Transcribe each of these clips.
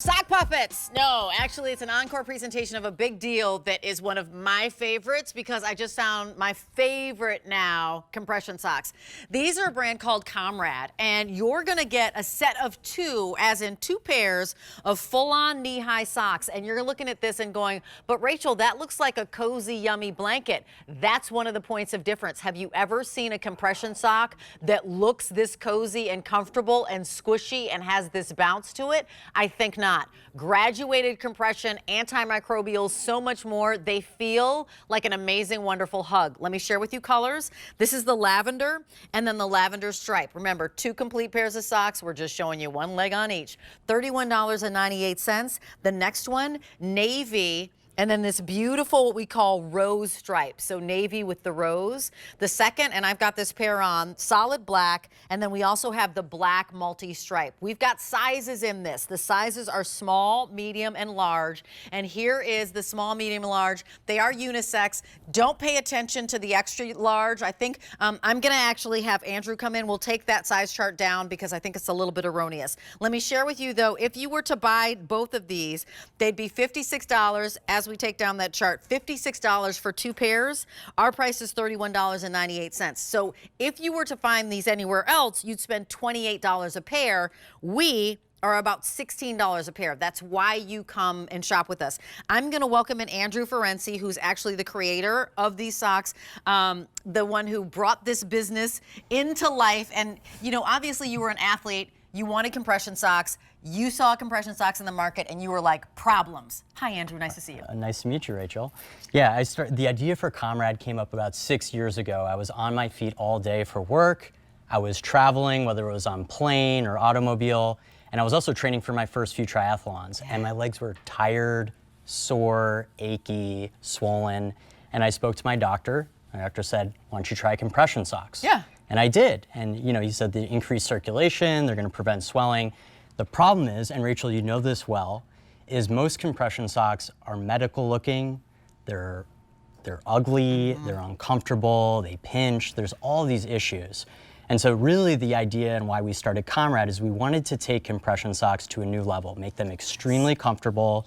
Sock puppets. No, actually, it's an encore presentation of a big deal that is one of my favorites because I just found my favorite now, compression socks. These are a brand called Comrad, and you're going to get a set of two, as in two pairs of full-on knee-high socks. And you're looking at this and going, but Rachel, that looks like a cozy, yummy blanket. That's one of the points of difference. Have you ever seen a compression sock that looks this cozy and comfortable and squishy and has this bounce to it? I think not. Graduated compression, antimicrobials, so much more. They feel like an amazing, wonderful hug. Let me share with you colors. This is the lavender and then the lavender stripe. Remember, two complete pairs of socks. We're just showing you one leg on each. $31.98. The next one, navy. And then this beautiful, what we call rose stripe. So navy with the rose. The second, and I've got this pair on, solid black. And then we also have the black multi-stripe. We've got sizes in this. The sizes are small, medium, and large. And here is the small, medium, and large. They are unisex. Don't pay attention to the extra large. I think I'm gonna actually have Andrew come in. We'll take that size chart down because I think it's a little bit erroneous. Let me share with you though, if you were to buy both of these, they'd be $56 as we take down that chart. $56 for two pairs. Our price is $31.98. So if you were to find these anywhere else, you'd spend $28 a pair. We are about $16 a pair. That's why you come and shop with us. I'm going to welcome in Andrew Ferenczi, who's actually the creator of these socks, the one who brought this business into life. And, you know, obviously you were an athlete. You wanted compression socks. You saw compression socks in the market and you were like, problems. Hi, Andrew. Nice to see you. Nice to meet you, Rachel. Yeah, the idea for Comrad came up about 6 years ago. I was on my feet all day for work. I was traveling, whether it was on plane or automobile. And I was also training for my first few triathlons. And my legs were tired, sore, achy, swollen. And I spoke to my doctor. My doctor said, why don't you try compression socks? Yeah. And I did. And you know, he said the increased circulation, they're gonna prevent swelling. The problem is, and Rachel, you know this well, is most compression socks are medical looking, they're ugly, they're uncomfortable, they pinch, there's all these issues. And so really the idea and why we started Comrad is we wanted to take compression socks to a new level, make them extremely comfortable,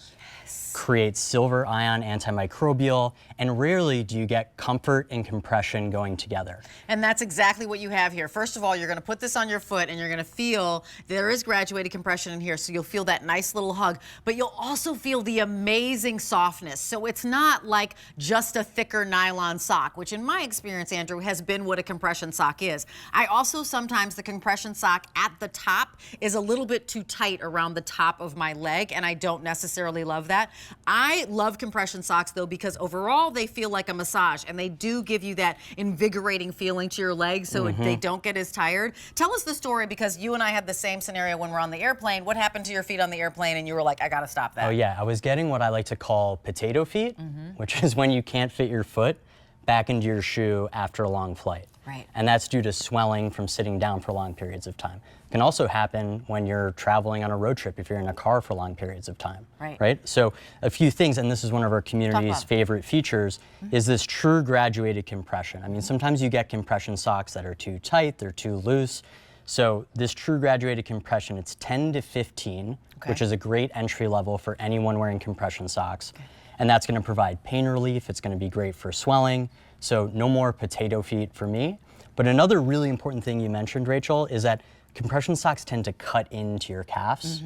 create silver ion antimicrobial, and rarely do you get comfort and compression going together. And that's exactly what you have here. First of all, you're gonna put this on your foot and you're gonna feel, there is graduated compression in here, so you'll feel that nice little hug, but you'll also feel the amazing softness. So it's not like just a thicker nylon sock, which in my experience, Andrew, has been what a compression sock is. I also sometimes, the compression sock at the top is a little bit too tight around the top of my leg, and I don't necessarily love that. I love compression socks though because overall they feel like a massage and they do give you that invigorating feeling to your legs so they don't get as tired. Tell us the story because you and I had the same scenario when we're on the airplane. What happened to your feet on the airplane and you were like, I gotta stop that? Oh yeah, I was getting what I like to call potato feet, which is when you can't fit your foot back into your shoe after a long flight. Right. And that's due to swelling from sitting down for long periods of time. It can also happen when you're traveling on a road trip if you're in a car for long periods of time. Right? So a few things, and this is one of our community's favorite features, is this true graduated compression. I mean, sometimes you get compression socks that are too tight, they're too loose. So this true graduated compression, it's 10 to 15, which is a great entry level for anyone wearing compression socks. And that's gonna provide pain relief, it's gonna be great for swelling. So no more potato feet for me. But another really important thing you mentioned, Rachel, is that compression socks tend to cut into your calves.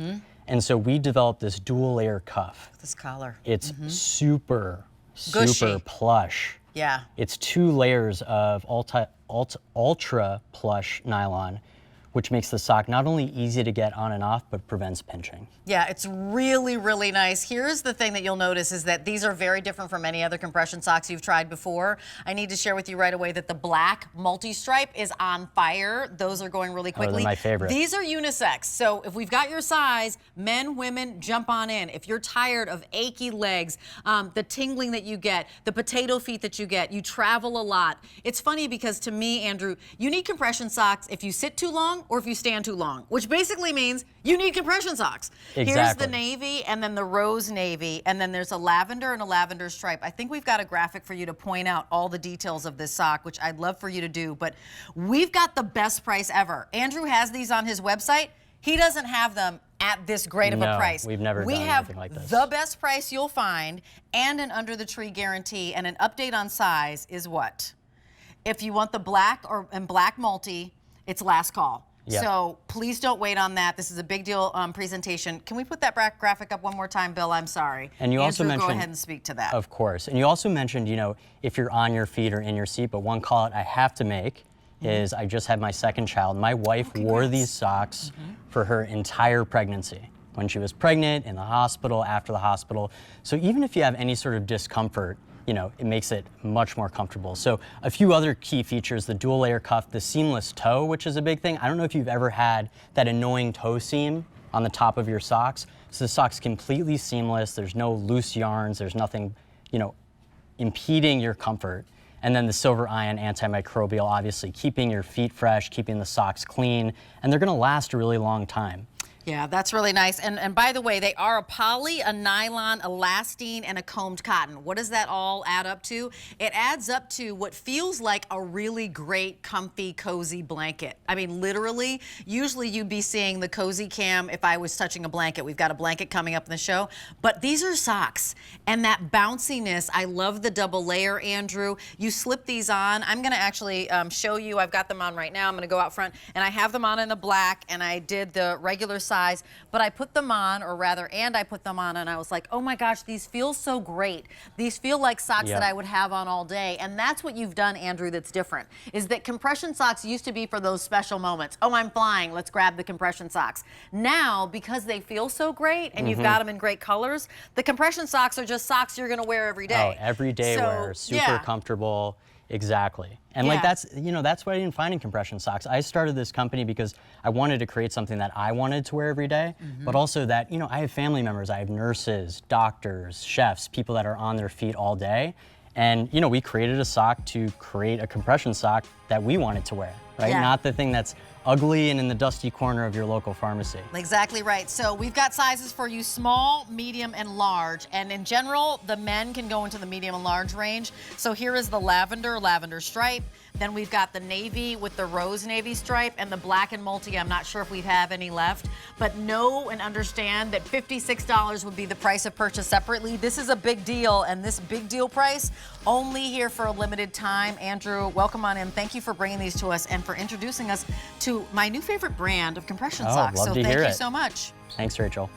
And so we developed this dual layer cuff. This collar. It's super Gushy. plush. Yeah. It's 2 layers of ultra plush nylon, which makes the sock not only easy to get on and off, but prevents pinching. Yeah, it's really, really nice. Here's the thing that you'll notice is that these are very different from any other compression socks you've tried before. I need to share with you right away that the black multi-stripe is on fire. Those are going really quickly. Oh, they're my favorite. These are unisex, so if we've got your size, men, women, jump on in. If you're tired of achy legs, the tingling that you get, the potato feet that you get, you travel a lot. It's funny because to me, Andrew, you need compression socks if you sit too long or if you stand too long, which basically means you need compression socks. Exactly. Here's the navy and then the rose navy, and then there's a lavender and a lavender stripe. I think we've got a graphic for you to point out all the details of this sock, which I'd love for you to do, but we've got the best price ever. Andrew has these on his website. He doesn't have them at this great of a price. We've never done anything like this. We have the best price you'll find and an under the tree guarantee, and an update on size is what? If you want the black and black multi, it's last call. Yep. So please don't wait on that. This is a big deal presentation. Can we put that graphic up one more time, Bill? I'm sorry. And you also mentioned, go ahead and speak to that. Of course. And you also mentioned, if you're on your feet or in your seat, but one call out I have to make is I just had my second child. My wife wore these socks for her entire pregnancy. When she was pregnant, in the hospital, after the hospital. So even if you have any sort of discomfort, it makes it much more comfortable. So a few other key features, the dual layer cuff, the seamless toe, which is a big thing. I don't know if you've ever had that annoying toe seam on the top of your socks. So the sock's completely seamless. There's no loose yarns. There's nothing, impeding your comfort. And then the silver ion antimicrobial, obviously keeping your feet fresh, keeping the socks clean, and they're gonna last a really long time. Yeah, that's really nice. And by the way, they are a poly, a nylon, elastane, and a combed cotton. What does that all add up to? It adds up to what feels like a really great, comfy, cozy blanket. I mean, literally, usually you'd be seeing the cozy cam if I was touching a blanket. We've got a blanket coming up in the show, but these are socks. And that bounciness, I love the double layer, Andrew. You slip these on. I'm gonna actually show you. I've got them on right now. I'm gonna go out front, and I have them on in the black, and I did the regular size, but I put them on, and I put them on, and I was like, oh my gosh, these feel so great. These feel like socks that I would have on all day. And that's what you've done, Andrew, that's different, is that compression socks used to be for those special moments. Oh, I'm flying, let's grab the compression socks. Now, because they feel so great, and you've got them in great colors, the compression socks are just socks you're gonna wear every day. Oh, everyday wear, super comfortable. Exactly. And that's what I didn't find in compression socks. I started this company because I wanted to create something that I wanted to wear every day, but also that, I have family members, I have nurses, doctors, chefs, people that are on their feet all day. And, we created a sock to create a compression sock that we wanted to wear, right? Yeah. Not the thing that's ugly and in the dusty corner of your local pharmacy. Exactly right. So we've got sizes for you: small, medium, and large. And in general, the men can go into the medium and large range. So here is the lavender stripe. Then we've got the navy with the rose navy stripe, and the black and multi. I'm not sure if we have any left, but know and understand that $56 would be the price of purchase separately. This is a big deal, and this big deal price only here for a limited time. Andrew, welcome on in. Thank you for bringing these to us and for introducing us to my new favorite brand of compression socks. Love to hear it. Thank you so much. Thanks, Rachel.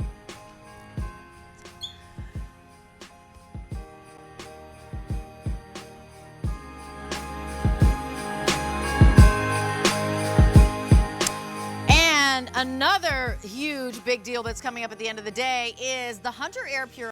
Another huge big deal that's coming up at the end of the day is the Hunter Air Purifier.